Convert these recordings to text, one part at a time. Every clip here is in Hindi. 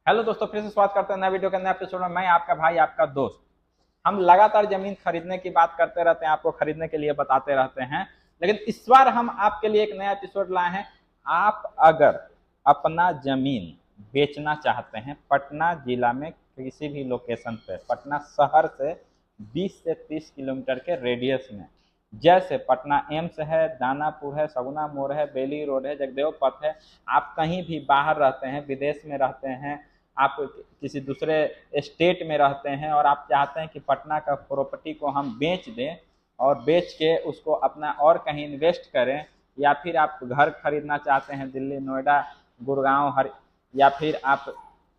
हेलो दोस्तों, फिर से स्वागत करते हैं नए वीडियो के नए एपिसोड में। मैं आपका भाई, आपका दोस्त। हम लगातार जमीन खरीदने की बात करते रहते हैं, आपको खरीदने के लिए बताते रहते हैं। लेकिन इस बार हम आपके लिए एक नया एपिसोड लाए हैं। आप अगर अपना जमीन बेचना चाहते हैं पटना जिला में किसी भी लोकेशन पे, पटना शहर से 20 से 30 किलोमीटर के रेडियस में, जैसे पटना एम्स है, दानापुर है, सगुना मोड़ है, बेली रोड है, जगदेव पथ है। आप कहीं भी बाहर रहते हैं, विदेश में रहते हैं, आप किसी दूसरे स्टेट में रहते हैं और आप चाहते हैं कि पटना का प्रॉपर्टी को हम बेच दें और बेच के उसको अपना और कहीं इन्वेस्ट करें, या फिर आप घर खरीदना चाहते हैं दिल्ली, नोएडा, गुड़गांव, हर या फिर आप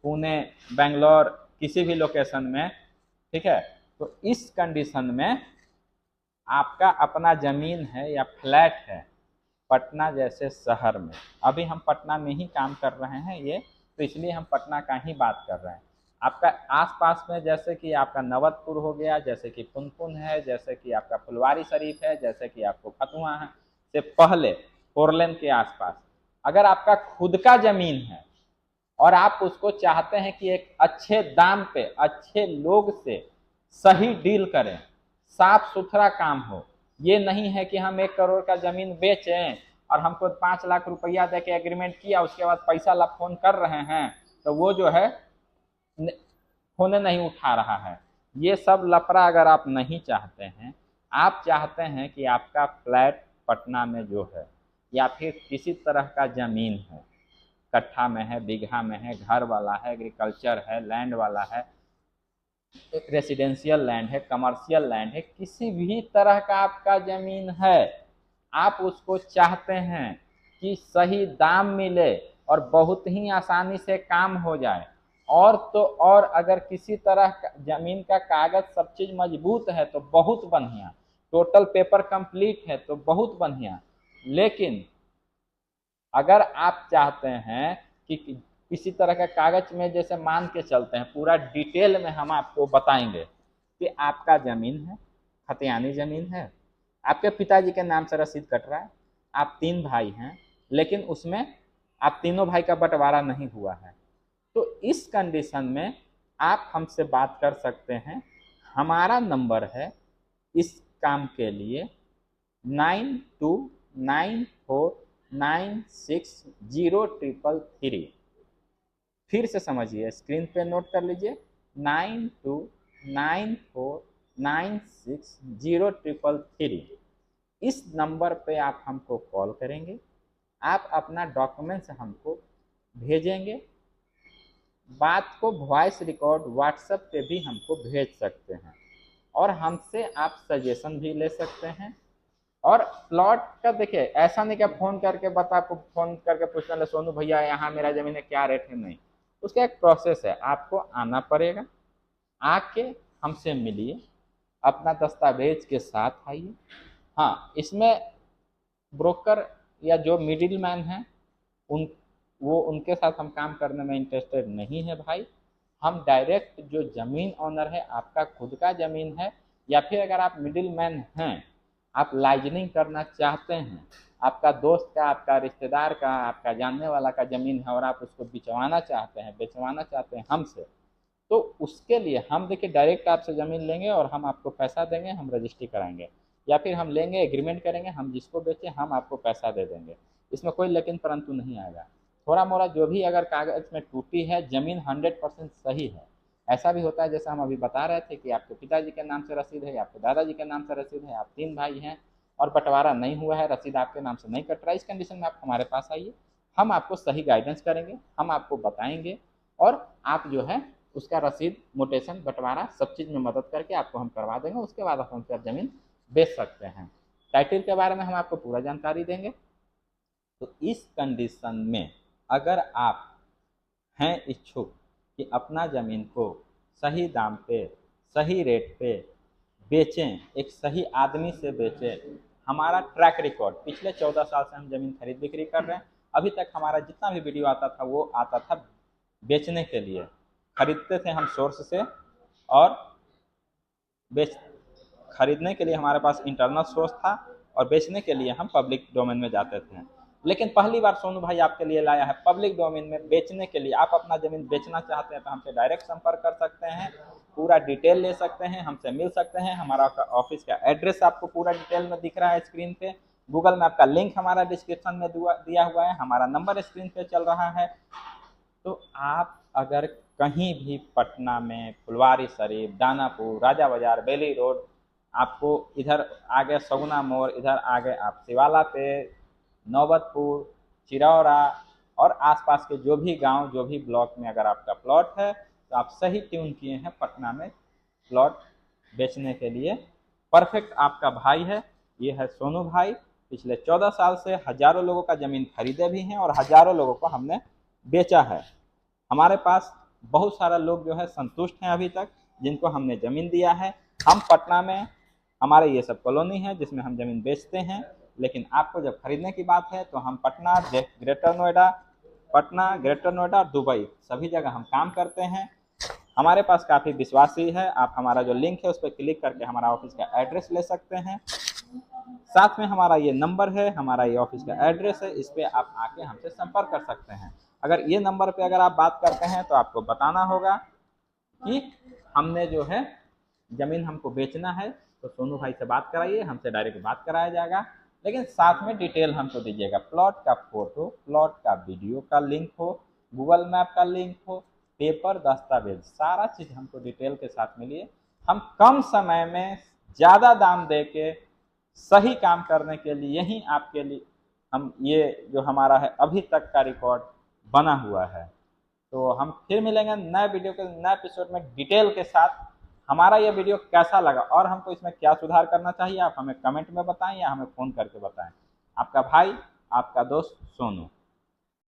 पुणे, बेंगलोर, किसी भी लोकेशन में, ठीक है। तो इस कंडीशन में आपका अपना ज़मीन है या फ्लैट है पटना जैसे शहर में। अभी हम पटना में ही काम कर रहे हैं ये, तो इसलिए हम पटना का ही बात कर रहे हैं। आपका आसपास में जैसे कि आपका नवतपुर हो गया, जैसे कि पुनपुन है, जैसे कि आपका फुलवारी शरीफ है, जैसे कि आपको फतुहा है, से पहले फोरलेन के आसपास अगर आपका खुद का ज़मीन है और आप उसको चाहते हैं कि एक अच्छे दाम पे अच्छे लोग से सही डील करें, साफ सुथरा काम हो, ये नहीं है कि हम 1 करोड़ का जमीन बेचें और हमको 5 लाख रुपया दे के एग्रीमेंट किया, उसके बाद पैसा ला फोन कर रहे हैं तो वो जो है फोन नहीं उठा रहा है। ये सब लफड़ा अगर आप नहीं चाहते हैं, आप चाहते हैं कि आपका फ्लैट पटना में जो है या फिर किसी तरह का जमीन है, कट्ठा में है, बीघा में है, घर वाला है, एग्रीकल्चर है, लैंड वाला है, रेसिडेंशियल लैंड है, कमर्शियल लैंड है, किसी भी तरह का आपका जमीन है, आप उसको चाहते हैं कि सही दाम मिले और बहुत ही आसानी से काम हो जाए, और तो और अगर किसी तरह जमीन का कागज सब चीज मजबूत है तो बहुत बढ़िया, टोटल पेपर कंप्लीट है तो बहुत बढ़िया। लेकिन अगर आप चाहते हैं कि किसी तरह का कागज में, जैसे मान के चलते हैं, पूरा डिटेल में हम आपको बताएंगे कि आपका जमीन है, खतियानी जमीन है, आपके पिताजी के नाम से रसीद कट रहा है, आप 3 भाई हैं, लेकिन उसमें आप तीनों भाई का बंटवारा नहीं हुआ है, तो इस कंडीशन में आप हमसे बात कर सकते हैं। हमारा नंबर है इस काम के लिए 9294960333। फिर से समझिए, स्क्रीन पे नोट कर लीजिए, 9294960333। इस नंबर पे आप हमको कॉल करेंगे, आप अपना डॉक्यूमेंट्स हमको भेजेंगे, बात को वॉइस रिकॉर्ड व्हाट्सएप पे भी हमको भेज सकते हैं, और हमसे आप सजेशन भी ले सकते हैं। और प्लॉट का देखिए, ऐसा नहीं कि फोन करके फोन करके पूछने लगे सोनू भैया यहाँ मेरा जमीन है क्या रेट है, नहीं। उसका एक प्रोसेस है, आपको आना पड़ेगा, आके हमसे मिलिए, अपना दस्तावेज के साथ आइए। हाँ, इसमें ब्रोकर या जो मिडिल मैन है उनके साथ हम काम करने में इंटरेस्टेड नहीं है भाई। हम डायरेक्ट जो जमीन ऑनर है, आपका खुद का जमीन है, या फिर अगर आप मिडिल मैन हैं, आप लाइजनिंग करना चाहते हैं, आपका दोस्त का, आपका रिश्तेदार का, आपका जानने वाला का जमीन है और आप उसको बिचवाना चाहते हैं, बेचवाना चाहते हैं हमसे, तो उसके लिए हम देखिए डायरेक्ट आपसे ज़मीन लेंगे और हम आपको पैसा देंगे, हम रजिस्ट्री कराएंगे, या फिर हम लेंगे, एग्रीमेंट करेंगे, हम जिसको बेचें हम आपको पैसा दे देंगे। इसमें कोई लेकिन परंतु नहीं आएगा। थोड़ा मोड़ा जो भी अगर कागज में टूटी है, जमीन 100% सही है। ऐसा भी होता है जैसा हम अभी बता रहे थे कि आपके पिताजी के नाम से रसीद है, आपके दादाजी के नाम से रसीद है, आप 3 भाई हैं और बंटवारा नहीं हुआ है, रसीद आपके नाम से नहीं कट रहा है। इस कंडीशन में आप हमारे पास आइए, हम आपको सही गाइडेंस करेंगे, हम आपको बताएंगे, और आप जो है उसका रसीद, मोटेशन, बंटवारा सब चीज़ में मदद करके आपको हम करवा देंगे। उसके बाद आप हमसे ज़मीन बेच सकते हैं। टाइटल के बारे में हम आपको पूरा जानकारी देंगे। तो इस कंडीशन में अगर आप हैं इच्छुक कि अपना ज़मीन को सही दाम पे, सही रेट पे बेचें, एक सही आदमी से बेचें, हमारा ट्रैक रिकॉर्ड पिछले 14 साल से हम ज़मीन खरीद बिक्री कर रहे हैं। अभी तक हमारा जितना भी वीडियो आता था वो आता था बेचने के लिए, खरीदते थे हम सोर्स से, और बेच खरीदने के लिए हमारे पास इंटरनल सोर्स था, और बेचने के लिए हम पब्लिक डोमेन में जाते थे। लेकिन पहली बार सोनू भाई आपके लिए लाया है पब्लिक डोमेन में बेचने के लिए। आप अपना जमीन बेचना चाहते हैं तो हमसे डायरेक्ट संपर्क कर सकते हैं, पूरा डिटेल ले सकते हैं, हमसे मिल सकते हैं। हमारा ऑफिस का एड्रेस आपको पूरा डिटेल में दिख रहा है स्क्रीन पे, गूगल मैप का लिंक हमारा डिस्क्रिप्शन में दिया हुआ है, हमारा नंबर स्क्रीन पे चल रहा है। तो आप अगर कहीं भी पटना में फुलवारी शरीफ, दानापुर, राजा बाजार, बेली रोड, आपको इधर आगे सगुना मोड़, इधर आगे आप शिवाला पे, नौबतपुर, चिरौरा और आसपास के जो भी गांव, जो भी ब्लॉक में अगर आपका प्लॉट है तो आप सही ट्यून किए हैं पटना में प्लॉट बेचने के लिए। परफेक्ट आपका भाई है, ये है सोनू भाई। पिछले 14 साल से हजारों लोगों का ज़मीन खरीदे भी हैं और हजारों लोगों को हमने बेचा है। हमारे पास बहुत सारा लोग जो है संतुष्ट हैं अभी तक, जिनको हमने ज़मीन दिया है। हम पटना में हमारे ये सब कॉलोनी है जिसमें हम ज़मीन बेचते हैं, लेकिन आपको जब खरीदने की बात है तो हम पटना, ग्रेटर नोएडा, दुबई सभी जगह हम काम करते हैं। हमारे पास काफ़ी विश्वासी है। आप हमारा जो लिंक है उस पर क्लिक करके हमारा ऑफिस का एड्रेस ले सकते हैं। साथ में हमारा ये नंबर है, हमारा ये ऑफिस का एड्रेस है, इस पर आप आके हमसे संपर्क कर सकते हैं। अगर ये नंबर पे अगर आप बात करते हैं तो आपको बताना होगा कि हमने जो है ज़मीन हमको बेचना है, तो सोनू भाई से बात कराइए, हमसे डायरेक्ट बात कराया जाएगा। लेकिन साथ में डिटेल हमको दीजिएगा, प्लॉट का फोटो, प्लॉट का वीडियो का लिंक हो, गूगल मैप का लिंक हो, पेपर, दस्तावेज, सारा चीज़ हमको डिटेल के साथ मिलिए। हम कम समय में ज़्यादा दाम दे के सही काम करने के लिए ही आपके लिए हम ये जो हमारा है अभी तक का रिकॉर्ड बना हुआ है। तो हम फिर मिलेंगे नए वीडियो के नए एपिसोड में डिटेल के साथ। हमारा ये वीडियो कैसा लगा और हमको इसमें क्या सुधार करना चाहिए आप हमें कमेंट में बताएं या हमें फ़ोन करके बताएं। आपका भाई, आपका दोस्त सोनू।